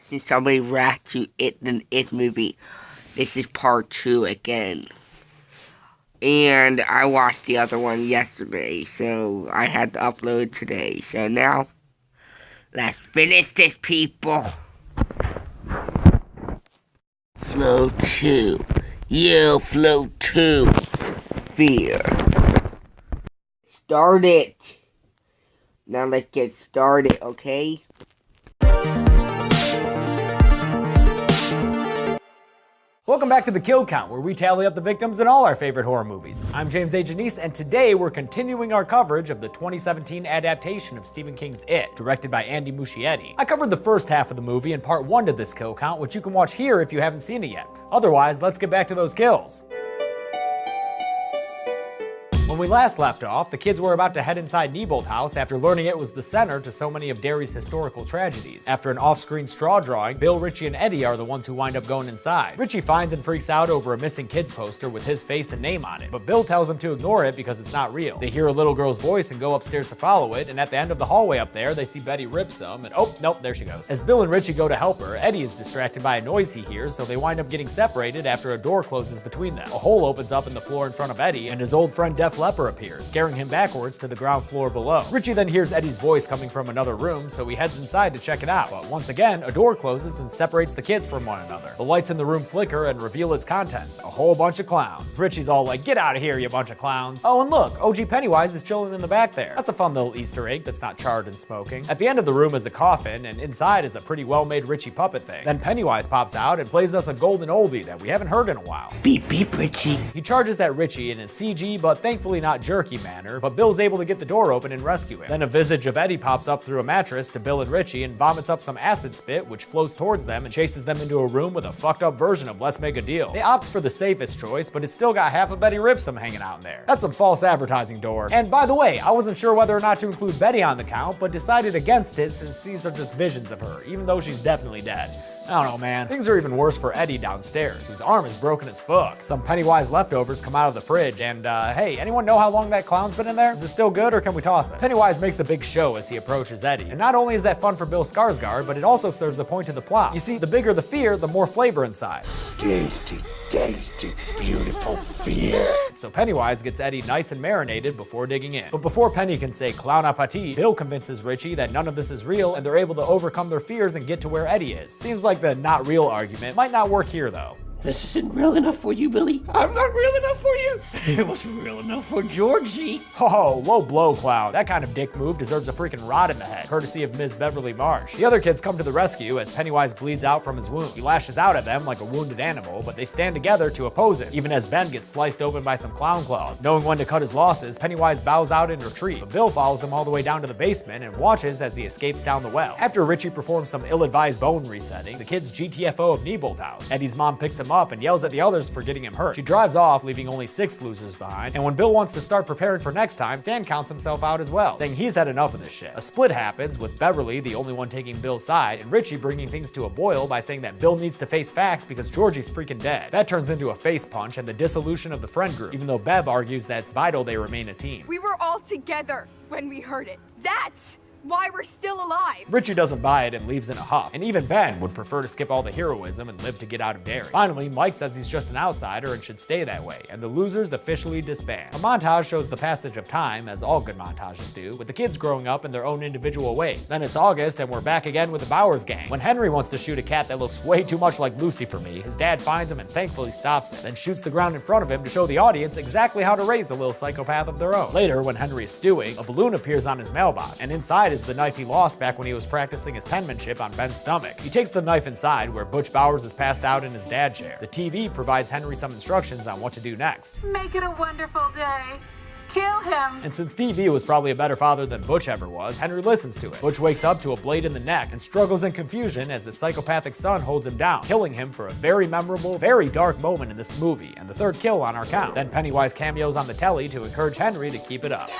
Since somebody reacted to It movie, this is part 2 again. And I watched the other one yesterday, so I had to upload today. So now, let's finish this, people. Flow 2. Yeah, Flow 2. Fear. Start it. Now let's get started, okay? Welcome back to The Kill Count, where we tally up the victims in all our favorite horror movies. I'm James A. Janice, and today we're continuing our coverage of the 2017 adaptation of Stephen King's It, directed by Andy Muschietti. I covered the first half of the movie in part 1 to this kill count, which you can watch here if you haven't seen it yet. Otherwise, let's get back to those kills. When we last left off, the kids were about to head inside Neibolt House after learning it was the center to so many of Derry's historical tragedies. After an off-screen straw drawing, Bill, Richie, and Eddie are the ones who wind up going inside. Richie finds and freaks out over a missing kids poster with his face and name on it, but Bill tells him to ignore it because it's not real. They hear a little girl's voice and go upstairs to follow it, and at the end of the hallway up there, they see Betty rip some, and oh, nope, there she goes. As Bill and Richie go to help her, Eddie is distracted by a noise he hears, so they wind up getting separated after a door closes between them. A hole opens up in the floor in front of Eddie, and his old friend Def Leppard appears, scaring him backwards to the ground floor below. Richie then hears Eddie's voice coming from another room, so he heads inside to check it out. But once again, a door closes and separates the kids from one another. The lights in the room flicker and reveal its contents, a whole bunch of clowns. Richie's all like, "Get out of here, you bunch of clowns." Oh, and look, OG Pennywise is chilling in the back there. That's a fun little Easter egg that's not charred and smoking. At the end of the room is a coffin, and inside is a pretty well-made Richie puppet thing. Then Pennywise pops out and plays us a golden oldie that we haven't heard in a while. Beep, beep, Richie. He charges at Richie in a CG but thankfully not jerky manner, but Bill's able to get the door open and rescue him. Then a visage of Eddie pops up through a mattress to Bill and Richie and vomits up some acid spit, which flows towards them and chases them into a room with a fucked up version of Let's Make a Deal. They opt for the safest choice, but it's still got half of Betty Ripsome hanging out in there. That's some false advertising, door. And by the way, I wasn't sure whether or not to include Betty on the count, but decided against it since these are just visions of her, even though she's definitely dead. I don't know, man. Things are even worse for Eddie downstairs, whose arm is broken as fuck. Some Pennywise leftovers come out of the fridge, and hey, anyone know how long that clown's been in there? Is it still good, or can we toss it? Pennywise makes a big show as he approaches Eddie, and not only is that fun for Bill Skarsgård, but it also serves a point to the plot. You see, the bigger the fear, the more flavor inside. Tasty, tasty, beautiful fear. So Pennywise gets Eddie nice and marinated before digging in. But before Penny can say clown apati, Bill convinces Richie that none of this is real, and they're able to overcome their fears and get to where Eddie is. Seems like the not real argument might not work here though. This isn't real enough for you, Billy. I'm not real enough for you. It wasn't real enough for Georgie. Oh, low blow, clown. That kind of dick move deserves a freaking rod in the head, courtesy of Ms. Beverly Marsh. The other kids come to the rescue as Pennywise bleeds out from his wound. He lashes out at them like a wounded animal, but they stand together to oppose it, even as Ben gets sliced open by some clown claws. Knowing when to cut his losses, Pennywise bows out in retreat, but Bill follows him all the way down to the basement and watches as he escapes down the well. After Richie performs some ill-advised bone resetting, the kids GTFO of Neibolt House. Eddie's mom picks him up and yells at the others for getting him hurt. She drives off, leaving only 6 losers behind, and when Bill wants to start preparing for next time, Stan counts himself out as well, saying he's had enough of this shit. A split happens, with Beverly the only one taking Bill's side, and Richie bringing things to a boil by saying that Bill needs to face facts because Georgie's freaking dead. That turns into a face punch and the dissolution of the friend group, even though Bev argues that it's vital they remain a team. We were all together when we heard it. That's why we're still alive. Richie doesn't buy it and leaves in a huff, and even Ben would prefer to skip all the heroism and live to get out of Derry. Finally, Mike says he's just an outsider and should stay that way, and the losers officially disband. A montage shows the passage of time, as all good montages do, with the kids growing up in their own individual ways. Then it's August, and we're back again with the Bowers gang. When Henry wants to shoot a cat that looks way too much like Lucy for me, his dad finds him and thankfully stops it, then shoots the ground in front of him to show the audience exactly how to raise a little psychopath of their own. Later, when Henry is stewing, a balloon appears on his mailbox, and inside is the knife he lost back when he was practicing his penmanship on Ben's stomach. He takes the knife inside, where Butch Bowers is passed out in his dad chair. The TV provides Henry some instructions on what to do next. Make it a wonderful day. Kill him. And since Stevie was probably a better father than Butch ever was, Henry listens to it. Butch wakes up to a blade in the neck and struggles in confusion as his psychopathic son holds him down, killing him for a very memorable, very dark moment in this movie, and the 3rd kill on our count. Then Pennywise cameos on the telly to encourage Henry to keep it up.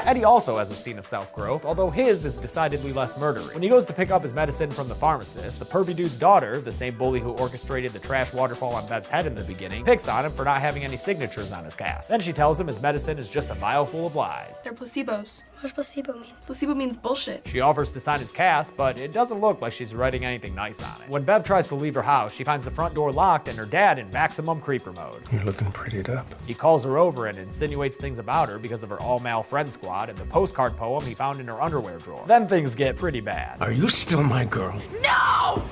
Eddie also has a scene of self-growth, although his is decidedly less murdery. When he goes to pick up his medicine from the pharmacist, the pervy dude's daughter, the same bully who orchestrated the trash waterfall on Bev's head in the beginning, picks on him for not having any signatures on his cast. Then she tells him his medicine is just a vial full of lies. They're placebos. What does placebo mean? Placebo means bullshit. She offers to sign his cast, but it doesn't look like she's writing anything nice on it. When Bev tries to leave her house, she finds the front door locked and her dad in maximum creeper mode. You're looking prettied up. He calls her over and insinuates things about her because of her all-male friend squad and the postcard poem he found in her underwear drawer. Then things get pretty bad. Are you still my girl? No!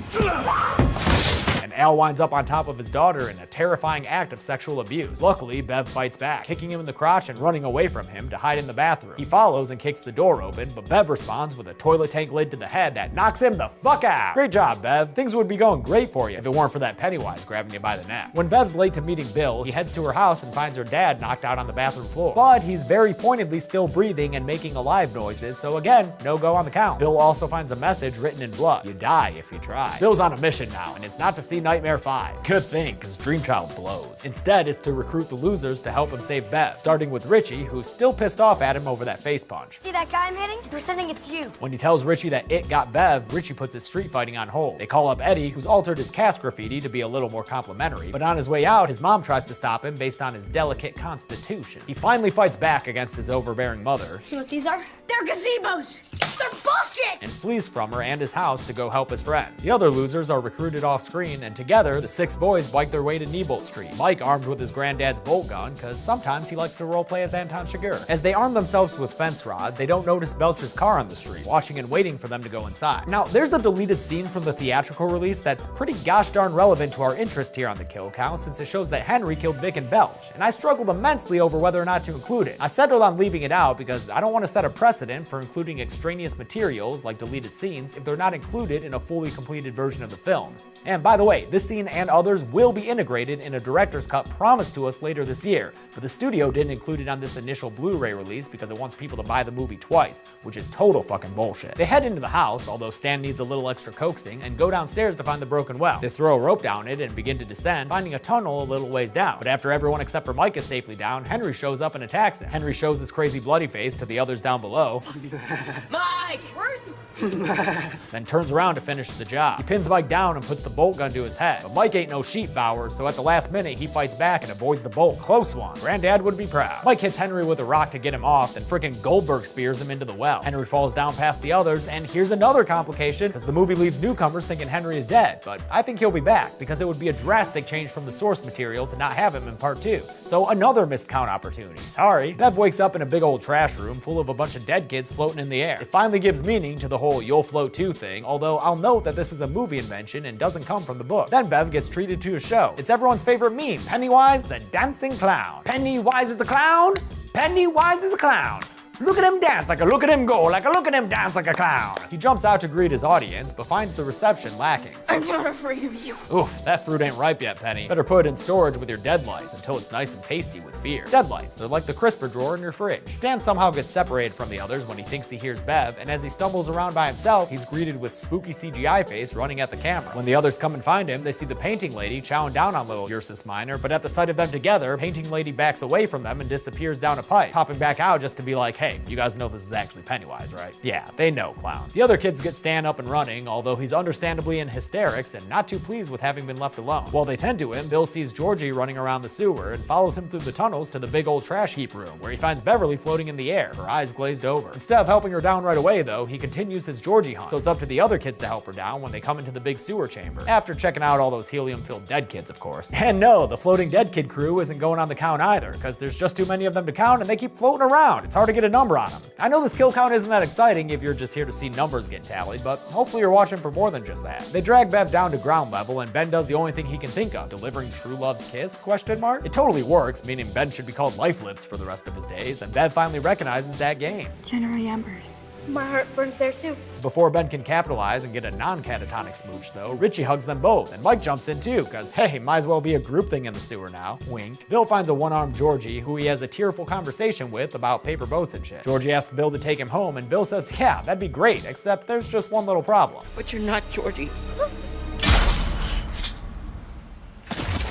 And Al winds up on top of his daughter in a terrifying act of sexual abuse. Luckily, Bev fights back, kicking him in the crotch and running away from him to hide in the bathroom. He follows and kicks the door open, but Bev responds with a toilet tank lid to the head that knocks him the fuck out. Great job, Bev. Things would be going great for you if it weren't for that Pennywise grabbing you by the neck. When Bev's late to meeting Bill, he heads to her house and finds her dad knocked out on the bathroom floor. But he's very pointedly still breathing and making alive noises, so again, no go on the count. Bill also finds a message written in blood. You die if you try. Bill's on a mission now, and it's not to see Nightmare 5. Good thing, because Dreamchild blows. Instead, it's to recruit the losers to help him save Bev, starting with Richie, who's still pissed off at him over that face punch. See that guy I'm hitting? Pretending it's you. When he tells Richie that it got Bev, Richie puts his street fighting on hold. They call up Eddie, who's altered his cast graffiti to be a little more complimentary, but on his way out, his mom tries to stop him based on his delicate constitution. He finally fights back against his overbearing mother. You know what these are? They're gazebos! They're bullshit! And flees from her and his house to go help his friends. The other losers are recruited off screen, and together, the 6 boys bike their way to Neibolt Street. Mike armed with his granddad's bolt gun, cause sometimes he likes to roleplay as Anton Chigurh. As they arm themselves with fence rods, they don't notice Belcher's car on the street, watching and waiting for them to go inside. Now, there's a deleted scene from the theatrical release that's pretty gosh darn relevant to our interest here on the kill count, since it shows that Henry killed Vic and Belch, and I struggled immensely over whether or not to include it. I settled on leaving it out because I don't want to set a precedent for including extraneous materials like deleted scenes if they're not included in a fully completed version of the film. And by the way, this scene and others will be integrated in a director's cut promised to us later this year, but the studio didn't include it on this initial Blu-ray release because it wants people to buy the movie twice, which is total fucking bullshit. They head into the house, although Stan needs a little extra coaxing, and go downstairs to find the broken well. They throw a rope down it and begin to descend, finding a tunnel a little ways down. But after everyone except for Mike is safely down, Henry shows up and attacks him. Henry shows his crazy bloody face to the others down below. Mike! Where's he? Then turns around to finish the job. He pins Mike down and puts the bolt gun to his head. But Mike ain't no sheep Bauer, so at the last minute, he fights back and avoids the bolt. Close one. Granddad would be proud. Mike hits Henry with a rock to get him off, then frickin' Goldberg spears him into the well. Henry falls down past the others, and here's another complication, because the movie leaves newcomers thinking Henry is dead. But I think he'll be back, because it would be a drastic change from the source material to not have him in part 2. So another missed count opportunity. Sorry. Bev wakes up in a big old trash room full of a bunch of dead kids floating in the air. It finally gives meaning to the whole you'll float too thing, although I'll note that this is a movie invention and doesn't come from the book. Then Bev gets treated to a show. It's everyone's favorite meme, Pennywise the dancing clown. Pennywise is a clown? Pennywise is a clown. Look at him dance like a look at him go, like a look at him dance like a clown. He jumps out to greet his audience, but finds the reception lacking. I'm not afraid of you. Oof, that fruit ain't ripe yet, Penny. Better put it in storage with your deadlights until it's nice and tasty with fear. Deadlights, they're like the crisper drawer in your fridge. Stan somehow gets separated from the others when he thinks he hears Bev, and as he stumbles around by himself, he's greeted with spooky CGI face running at the camera. When the others come and find him, they see the painting lady chowing down on little Ursus Minor, but at the sight of them together, painting lady backs away from them and disappears down a pipe, popping back out just to be like, hey, you guys know this is actually Pennywise, right? Yeah, they know, clown. The other kids get Stan up and running, although he's understandably in hysterics and not too pleased with having been left alone. While they tend to him, Bill sees Georgie running around the sewer and follows him through the tunnels to the big old trash heap room, where he finds Beverly floating in the air, her eyes glazed over. Instead of helping her down right away, though, he continues his Georgie hunt, so it's up to the other kids to help her down when they come into the big sewer chamber, after checking out all those helium-filled dead kids, of course. And no, the floating dead kid crew isn't going on the count either, because there's just too many of them to count and they keep floating around. It's hard to get a number on them. I know this kill count isn't that exciting if you're just here to see numbers get tallied, but hopefully you're watching for more than just that. They drag Bev down to ground level, and Ben does the only thing he can think of, delivering true love's kiss, ? It totally works, meaning Ben should be called Life Lips for the rest of his days, and Bev finally recognizes that game. General Ambers. My heart burns there too. Before Ben can capitalize and get a non-catatonic smooch though, Richie hugs them both, and Mike jumps in too, cause hey, might as well be a group thing in the sewer now, wink. Bill finds a one-armed Georgie, who he has a tearful conversation with about paper boats and shit. Georgie asks Bill to take him home, and Bill says, yeah, that'd be great, except there's just one little problem. But you're not Georgie.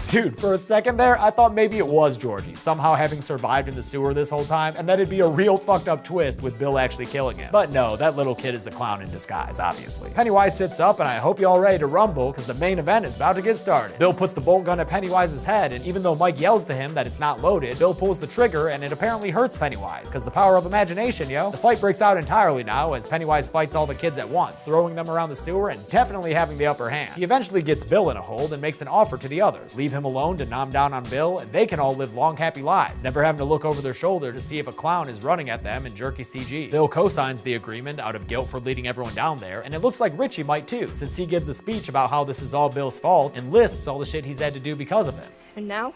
Dude, for a second there, I thought maybe it was Georgie, somehow having survived in the sewer this whole time, and that it'd be a real fucked up twist with Bill actually killing him. But no, that little kid is a clown in disguise, obviously. Pennywise sits up, and I hope you all ready to rumble, because the main event is about to get started. Bill puts the bolt gun at Pennywise's head, and even though Mike yells to him that it's not loaded, Bill pulls the trigger, and it apparently hurts Pennywise, because the power of imagination, yo. The fight breaks out entirely now, as Pennywise fights all the kids at once, throwing them around the sewer and definitely having the upper hand. He eventually gets Bill in a hold and makes an offer to the others. Leave him alone to nom down on Bill, and they can all live long, happy lives, never having to look over their shoulder to see if a clown is running at them in jerky CG. Bill co-signs the agreement out of guilt for leading everyone down there, and it looks like Richie might too, since he gives a speech about how this is all Bill's fault and lists all the shit he's had to do because of it. And now,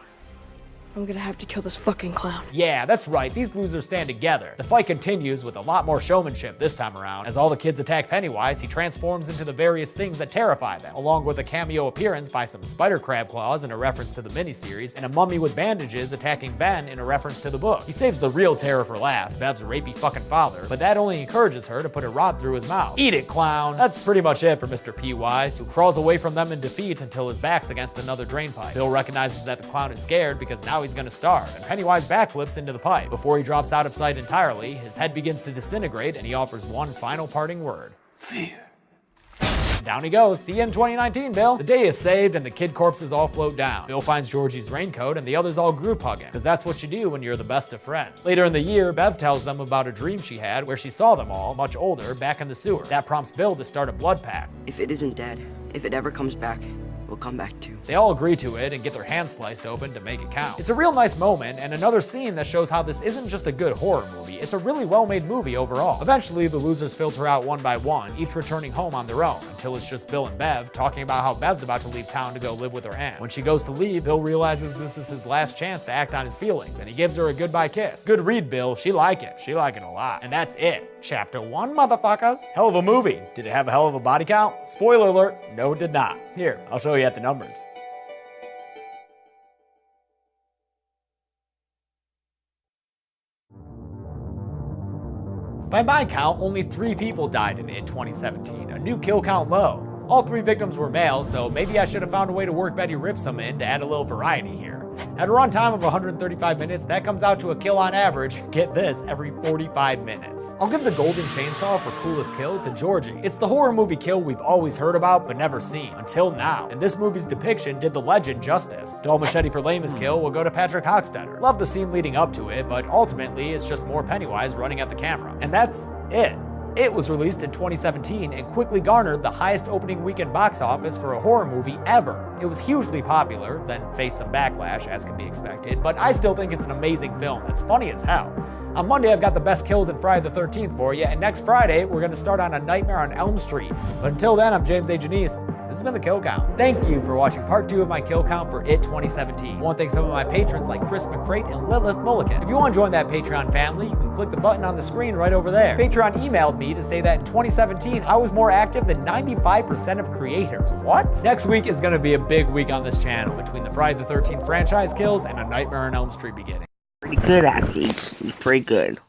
I'm gonna have to kill this fucking clown. Yeah, that's right, these losers stand together. The fight continues with a lot more showmanship this time around. As all the kids attack Pennywise, he transforms into the various things that terrify them, along with a cameo appearance by some spider crab claws in a reference to the miniseries, and a mummy with bandages attacking Ben in a reference to the book. He saves the real terror for last, Bev's rapey fucking father, but that only encourages her to put a rod through his mouth. Eat it, clown! That's pretty much it for Mr. P. Wise, who crawls away from them in defeat until his back's against another drain pipe. Bill recognizes that the clown is scared because now he's gonna starve, and Pennywise backflips into the pipe. Before he drops out of sight entirely, his head begins to disintegrate and he offers one final parting word. Fear. Down he goes. See you in 2019, Bill. The day is saved and the kid corpses all float down. Bill finds Georgie's raincoat and the others all group hugging, because that's what you do when you're the best of friends. Later in the year, Bev tells them about a dream she had where she saw them all, much older, back in the sewer. That prompts Bill to start a blood pact. If it isn't dead, if it ever comes back, we'll come back too. They all agree to it and get their hands sliced open to make it count. It's a real nice moment and another scene that shows how this isn't just a good horror movie, it's a really well-made movie overall. Eventually, the losers filter out one by one, each returning home on their own, until it's just Bill and Bev talking about how Bev's about to leave town to go live with her aunt. When she goes to leave, Bill realizes this is his last chance to act on his feelings, and he gives her a goodbye kiss. Good read, Bill. She like it. She like it a lot. And that's it. Chapter 1, motherfuckers. Hell of a movie. Did it have a hell of a body count? Spoiler alert, no it did not. Here, I'll show you at the numbers. By my count, only 3 people died in It 2017, a new kill count low. All 3 victims were male, so maybe I should have found a way to work Betty Ripsom in to add a little variety here. At a runtime of 135 minutes, that comes out to a kill on average, get this, every 45 minutes. I'll give the Golden Chainsaw for coolest kill to Georgie. It's the horror movie kill we've always heard about but never seen, until now, and this movie's depiction did the legend justice. Dull Machete for lamest kill will go to Patrick Hochstetter. Love the scene leading up to it, but ultimately it's just more Pennywise running at the camera. And that's it. It was released in 2017 and quickly garnered the highest opening weekend box office for a horror movie ever. It was hugely popular, then faced some backlash as can be expected, but I still think it's an amazing film that's funny as hell. On Monday, I've got the best kills in Friday the 13th for you, and next Friday, we're gonna start on A Nightmare on Elm Street. But until then, I'm James A. Janice. This has been The Kill Count. Thank you for watching part 2 of my kill count for It 2017. I want to thank some of my patrons like Chris McCrate and Lilith Mulligan. If you want to join that Patreon family, you can click the button on the screen right over there. Patreon emailed me to say that in 2017, I was more active than 95% of creators. What? Next week is gonna be a big week on this channel between the Friday the 13th franchise kills and A Nightmare on Elm Street beginning. Pretty good, actually. Pretty good.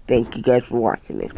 Thank you guys for watching it.